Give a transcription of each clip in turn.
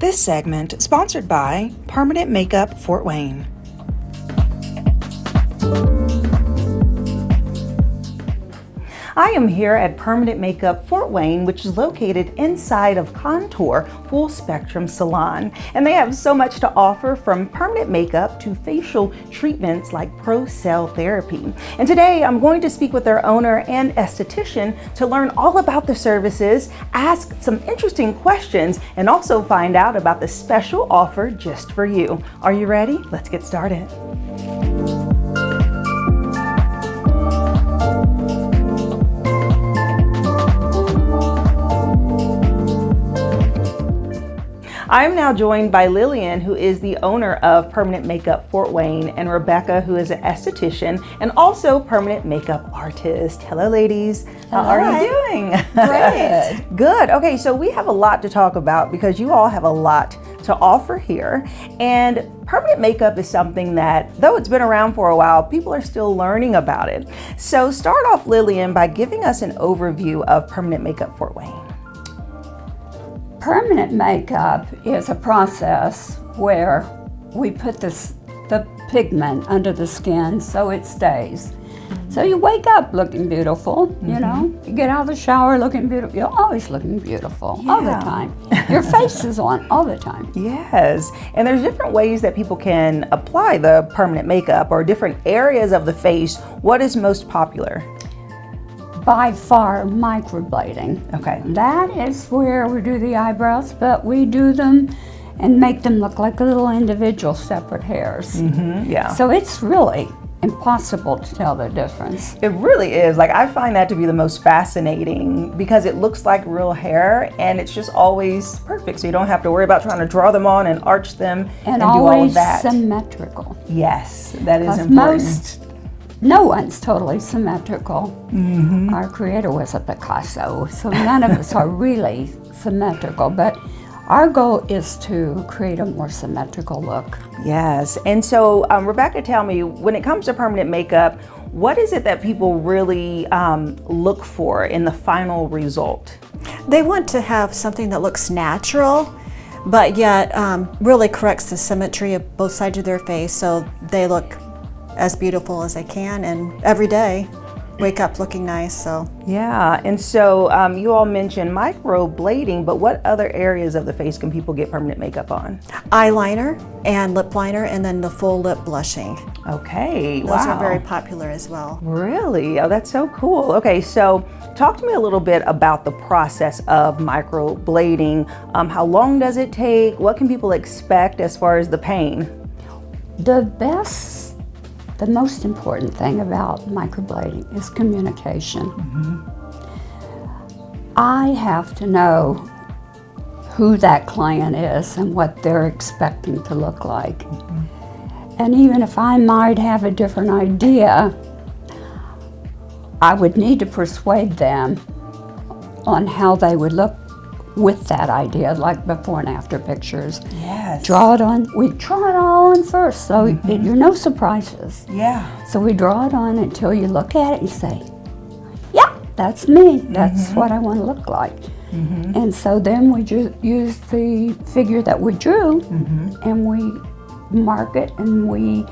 This segment sponsored by Permanent Make-Up Fort Wayne. I am here at Permanent Make-Up Fort Wayne, which is located inside of Contoure Full Spectrum Salon. And they have so much to offer, from permanent makeup to facial treatments like Procell therapy. And today I'm going to speak with their owner and esthetician to learn all about the services, ask some interesting questions, and also find out about the special offer just for you. Are you ready? Let's get started. I'm now joined by Lillian, who is the owner of Permanent Make-Up Fort Wayne, and Rebecca, who is an esthetician and also permanent makeup artist. Hello, ladies. How are you doing? Great. Good. Okay, so we have a lot to talk about because you all have a lot to offer here. And permanent makeup is something that, though it's been around for a while, people are still learning about it. So start off, Lillian, by giving us an overview of Permanent Make-Up Fort Wayne. Permanent makeup is a process where we put the pigment under the skin so it stays. So you wake up looking beautiful, you know, you get out of the shower looking beautiful. You're always looking beautiful all the time. Your face is on all the time. Yes, and there's different ways that people can apply the permanent makeup, or different areas of the face. What is most popular? By far, microblading. Okay. That is where we do the eyebrows, but we do them and make them look like little individual separate hairs. Yeah. So it's really impossible to tell the difference. It really is. Like, I find that to be the most fascinating because it looks like real hair and it's just always perfect. So you don't have to worry about trying to draw them on and arch them and do all of that. And always symmetrical. Yes, that is important. No one's totally symmetrical. Our creator was a Picasso, so none of us are really symmetrical, but our goal is to create a more symmetrical look. Yes, and so Rebecca, tell me, when it comes to permanent makeup, what is it that people really look for in the final result? They want to have something that looks natural, but yet really corrects the symmetry of both sides of their face so they look as beautiful as they can, and every day wake up looking nice. So yeah, and so you all mentioned microblading, but what other areas of the face can people get permanent makeup on? eyeliner and lip liner, and then the full lip blushing. Okay, Those wow. are very popular as well. Really? Oh, that's so cool. Okay, so talk to me a little bit about the process of microblading. How long does it take? What can people expect as far as the pain? The most important thing about microblading is communication. I have to know who that client is and what they're expecting to look like. And even if I might have a different idea, I would need to persuade them on how they would look with that idea, like before and after pictures. Yes. Draw it on. We draw it all on first, so you're no surprises. Yeah. So we draw it on until you look at it and say, yeah, that's me. That's what I want to look like. And so then we use the figure that we drew and we mark it and we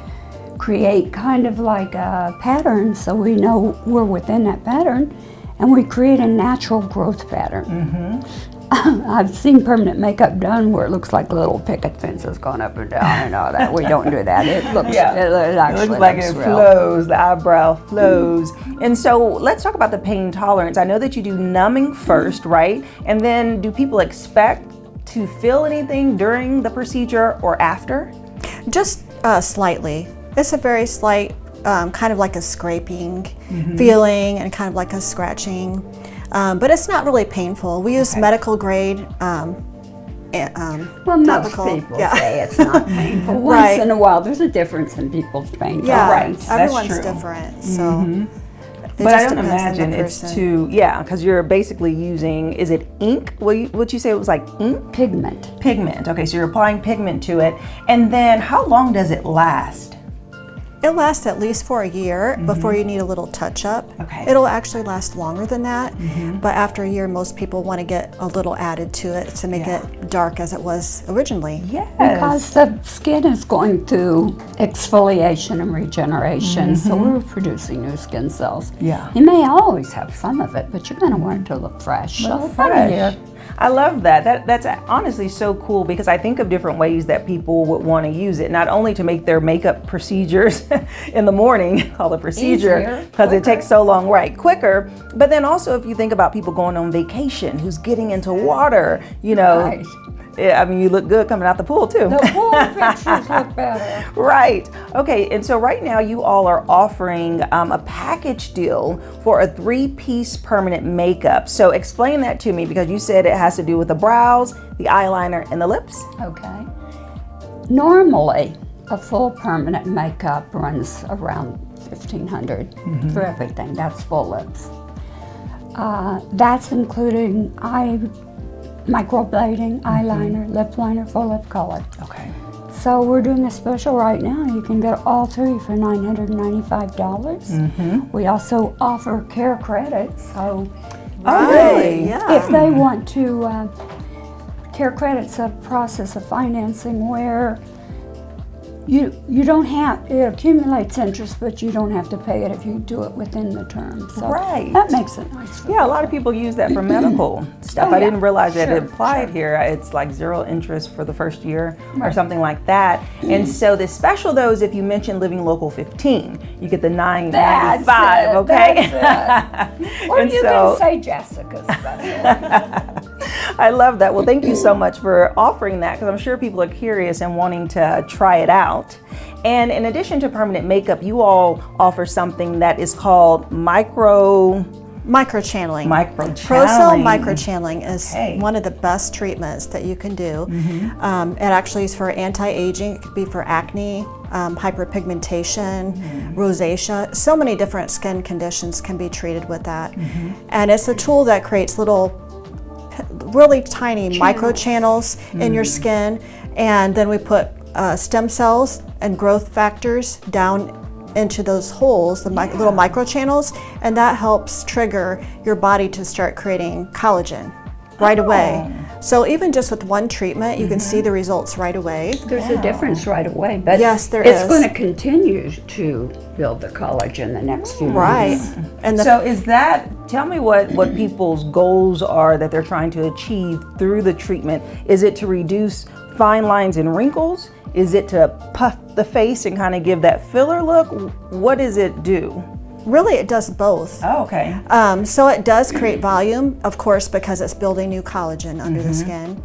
create kind of like a pattern so we know we're within that pattern, and we create a natural growth pattern. I've seen permanent makeup done where it looks like little picket fences going up and down and all that. We don't do that. It looks, it actually looks like it real. flows, the eyebrow flows. And so let's talk about the pain tolerance. I know that you do numbing first, right? And then do people expect to feel anything during the procedure or after? Just slightly. It's a very slight, kind of like a scraping feeling and kind of like a scratching. But it's not really painful. We use medical grade well, most topical. people say it's not painful. Once in a while, there's a difference in people's pain tolerance. Everyone's different. So, but I don't imagine it's too, because you're basically using, is it ink? Would you say it was like ink? Pigment. Pigment. Okay, so you're applying pigment to it, and then how long does it last? It lasts at least for a year before you need a little touch-up. Okay. It'll actually last longer than that, but after a year, most people want to get a little added to it to make it dark as it was originally. Yes. Because the skin is going through exfoliation and regeneration, so we're producing new skin cells. Yeah. You may always have some of it, but you're going to want it to look fresh. So about a year. I love that. That's honestly so cool because I think of different ways that people would want to use it, not only to make their makeup procedures in the morning, call it procedure, because it takes so long, right, quicker, but then also if you think about people going on vacation, who's getting into water, you know, Right. I mean, you look good coming out the pool too. The pool pictures look better. Right. Okay. And so right now you all are offering a package deal for a 3-piece permanent makeup. So explain that to me because you said it has to do with the brows, the eyeliner, and the lips. Okay. Normally, a full permanent makeup runs around $1,500 for everything. That's full lips. That's including microblading, eyeliner, lip liner, full lip color. Okay. So we're doing a special right now. You can get all 3 for $995. We also offer care credits. So Oh, really? Yeah. if they want to, care credits a process of financing where you don't have, it accumulates interest, but you don't have to pay it if you do it within the term. So Right. that makes it nice. Yeah, a lot of people use that for medical stuff. Oh, I yeah. didn't realize that it Sure, applied here. It's like 0 interest for the first year or Right. something like that. And so the special though is if you mention Living Local 15, you get the $995, That's it, okay? that's it. Or And you so- can say Jessica's special. I love that. Well, thank you so much for offering that because I'm sure people are curious and wanting to try it out. And in addition to permanent makeup, you all offer something that is called Microchanneling. Procell MicroChanneling is one of the best treatments that you can do. It actually is for anti-aging. It could be for acne, hyperpigmentation, rosacea. So many different skin conditions can be treated with that. And it's a tool that creates really tiny microchannels in your skin. And then we put stem cells and growth factors down into those holes, the little microchannels, and that helps trigger your body to start creating collagen right away. So even just with one treatment, you can see the results right away. There's a difference right away, but Yes, there it's is. going to continue to build the collagen the next few Right. months. And So is that, tell me what people's goals are that they're trying to achieve through the treatment. Is it to reduce fine lines and wrinkles? Is it to puff the face and kind of give that filler look? What does it do? really it does both. Oh, okay. So it does create volume, of course, because it's building new collagen under the skin.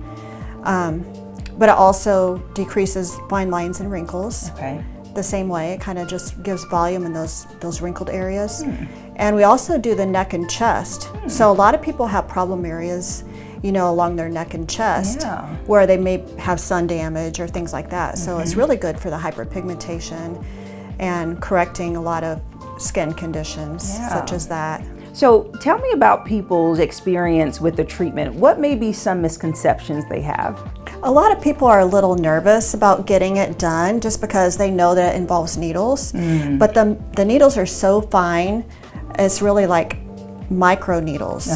But it also decreases fine lines and wrinkles. Okay. The same way, it kind of just gives volume in those wrinkled areas. And we also do the neck and chest. So a lot of people have problem areas, you know, along their neck and chest, Yeah. where they may have sun damage or things like that. So it's really good for the hyperpigmentation and correcting a lot of skin conditions such as that. So tell me about people's experience with the treatment. What may be some misconceptions they have? A lot of people are a little nervous about getting it done just because they know that it involves needles. But the needles are so fine, it's really like micro needles.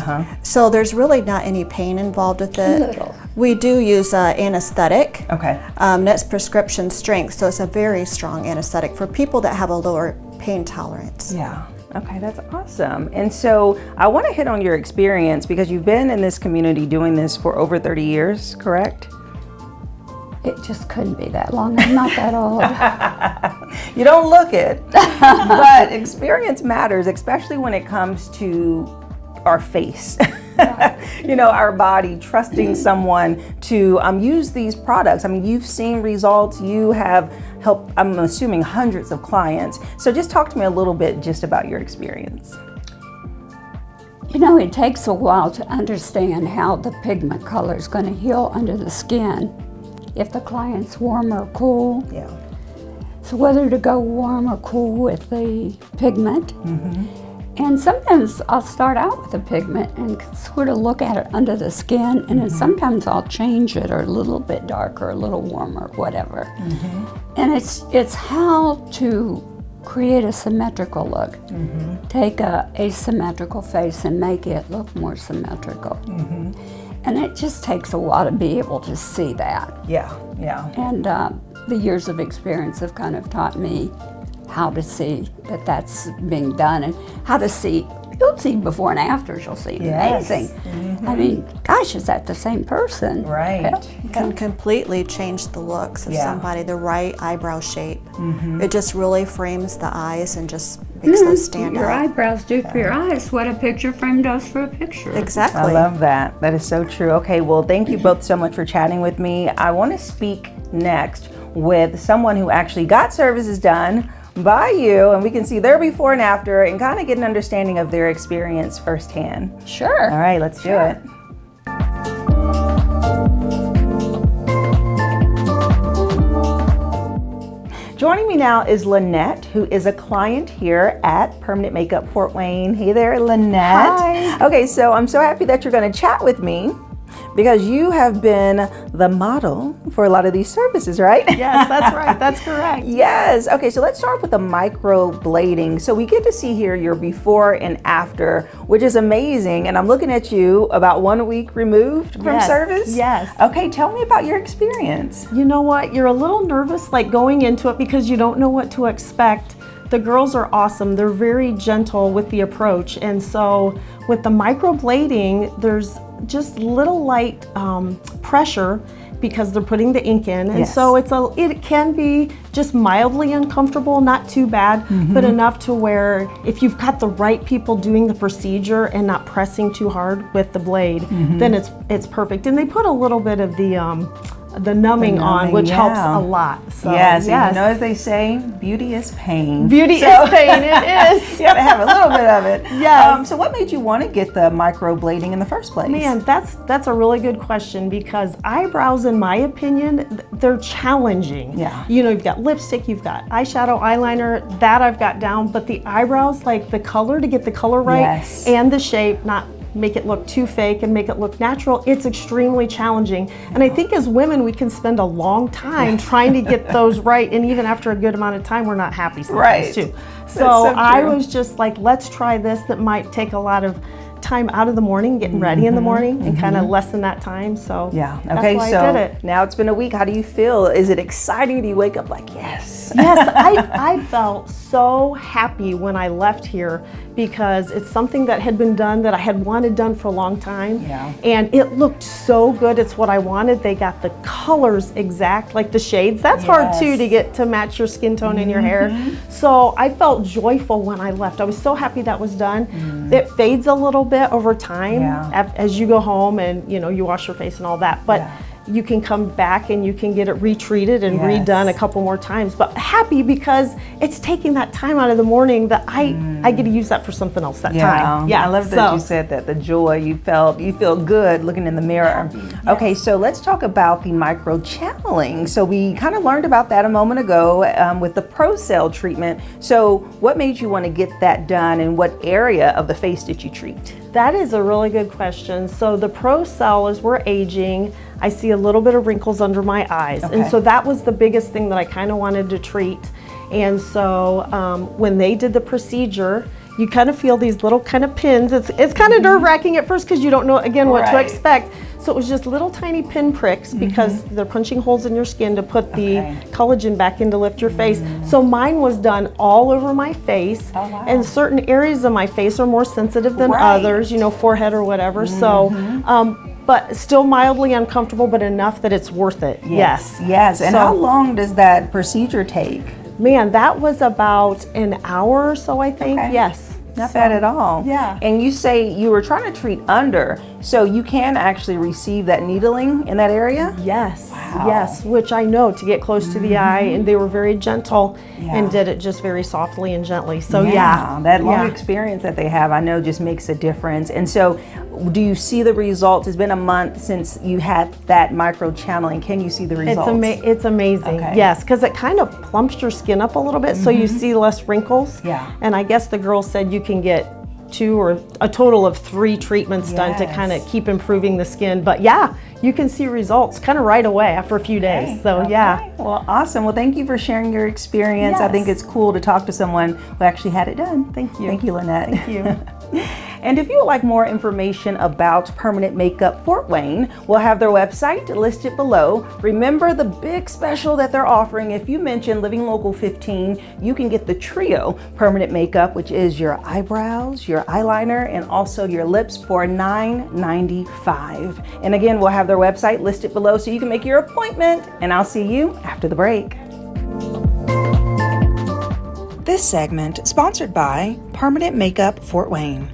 So there's really not any pain involved with it. Little. We do use anesthetic. Okay. That's prescription strength, so it's a very strong anesthetic for people that have a lower pain tolerance. Yeah. Okay, that's awesome. And so I want to hit on your experience because you've been in this community doing this for over 30 years, correct? It just couldn't be that long. I'm not that old. You don't look it, but experience matters, especially when it comes to our face. You know, our body, trusting someone to use these products. I mean, you've seen results, you have helped, I'm assuming, hundreds of clients. So just talk to me a little bit just about your experience. You know, it takes a while to understand how the pigment color is going to heal under the skin. If the client's warm or cool. Yeah. So whether to go warm or cool with the pigment. And sometimes I'll start out with the pigment and sort of look at it under the skin, and then sometimes I'll change it or a little bit darker, a little warmer, whatever. And it's how to create a symmetrical look. Take a asymmetrical face and make it look more symmetrical. And it just takes a while to be able to see that. Yeah, yeah. And the years of experience have kind of taught me how to see that that's being done, and how to see, you'll see before and afters, you'll see amazing. I mean, gosh, is that the same person? Right. It can completely change the looks of somebody, the right eyebrow shape. It just really frames the eyes and just makes those stand Your out. eyebrows do for your eyes what a picture frame does for a picture. Exactly. I love that. That is so true. Okay, well, thank you both so much for chatting with me. I want to speak next with someone who actually got services done by you, and we can see their before and after and kind of get an understanding of their experience firsthand. Sure. All right, let's do it. Joining me now is Lynette, who is a client here at Permanent Makeup Fort Wayne. Hey there, Lynette. Hi. Okay, so I'm so happy that you're going to chat with me, because you have been the model for a lot of these services, right? Yes, that's right. That's correct. Yes. Okay, so let's start with the microblading. So we get to see here your before and after, which is amazing. And I'm looking at you about 1 week removed from Yes, service. yes. Okay, tell me about your experience. You know what? You're a little nervous like going into it because you don't know what to expect. The girls are awesome. They're very gentle with the approach. And so with the microblading, there's just little light pressure because they're putting the ink in. And Yes. so it can be just mildly uncomfortable, not too bad, but enough to where if you've got the right people doing the procedure and not pressing too hard with the blade, then it's perfect. And they put a little bit of the numbing on, which helps a lot. So, yes, and you know, as they say, beauty is pain. Beauty is pain, it is. You gotta have a little bit of it. Yes. So what made you want to get the microblading in the first place? Man, that's a really good question, because eyebrows, in my opinion, they're challenging. Yeah. You know, you've got lipstick, you've got eyeshadow, eyeliner, that I've got down, but the eyebrows, like the color, to get the color right, Yes. and the shape, not make it look too fake and make it look natural, it's extremely challenging. And I think as women, we can spend a long time trying to get those right, and even after a good amount of time, we're not happy sometimes Right. too. That's So so I true. was just like, let's try this. That might take a lot of time out of the morning, getting ready in the morning, and kind of lessen that time. So Yeah. that's Okay. why So I did it. now it's been a week. How do you feel? Is it exciting? Do you wake up like, yes? Yes, I felt so happy when I left here, because it's something that had been done that I had wanted done for a long time. Yeah. And it looked so good. It's what I wanted. They got the colors exact, like the shades. That's hard too, Yes. to get to match your skin tone and your hair. So I felt joyful when I left. I was so happy that was done. It fades a little bit over time as you go home and you wash your face and all that. But you can come back and you can get it retreated and redone a couple more times. But happy because it's taking that time out of the morning that I get to use that for something else that time. I love that you said that, the joy you feel good looking in the mirror. Okay, so let's talk about the micro-channeling. So we kind of learned about that a moment ago with the Procell treatment. So what made you want to get that done, and what area of the face did you treat? That is a really good question. So the Procell, as we're aging, I see a little bit of wrinkles under my eyes. Okay. And so that was the biggest thing that I kind of wanted to treat. And so when they did the procedure, you kind of feel these little kind of pins. It's kind of nerve-wracking at first because you don't know, again, what to expect. So it was just little tiny pin pricks because they're punching holes in your skin to put the collagen back in to lift your face. So mine was done all over my face. Oh, wow. And certain areas of my face are more sensitive than others, forehead or whatever. So, but still mildly uncomfortable, but enough that it's worth it. Yes. Yes. And So- how long does that procedure take? Man, that was about an hour or so, I think. Okay. Yes. Not bad at all. Yeah. And you say you were trying to treat under, so you can actually receive that needling in that area? Yes. Wow. Yes, which I know to get close to the eye, and they were very gentle and did it just very softly and gently. So that long experience that they have, I know, just makes a difference. And so, do you see the results? It's been a month since you had that micro channeling. Can you see the results? It's amazing. Okay. Yes, because it kind of plumps your skin up a little bit, so you see less wrinkles. Yeah. And I guess the girl said you can get 2 or a total of 3 treatments done to Yes. kind of keep improving the skin. But yeah, you can see results kind of right away after a few days. So yeah. Well, awesome. Well, thank you for sharing your experience. I think Yes. it's cool to talk to someone who actually had it done. Thank you. Thank you, Lynette. Thank you. And if you would like more information about Permanent Makeup Fort Wayne, we'll have their website listed below. Remember the big special that they're offering. If you mention Living Local 15, you can get the Trio Permanent Makeup, which is your eyebrows, your eyeliner, and also your lips for $9.95. And again, we'll have their website listed below so you can make your appointment. And I'll see you after the break. This segment sponsored by Permanent Makeup Fort Wayne.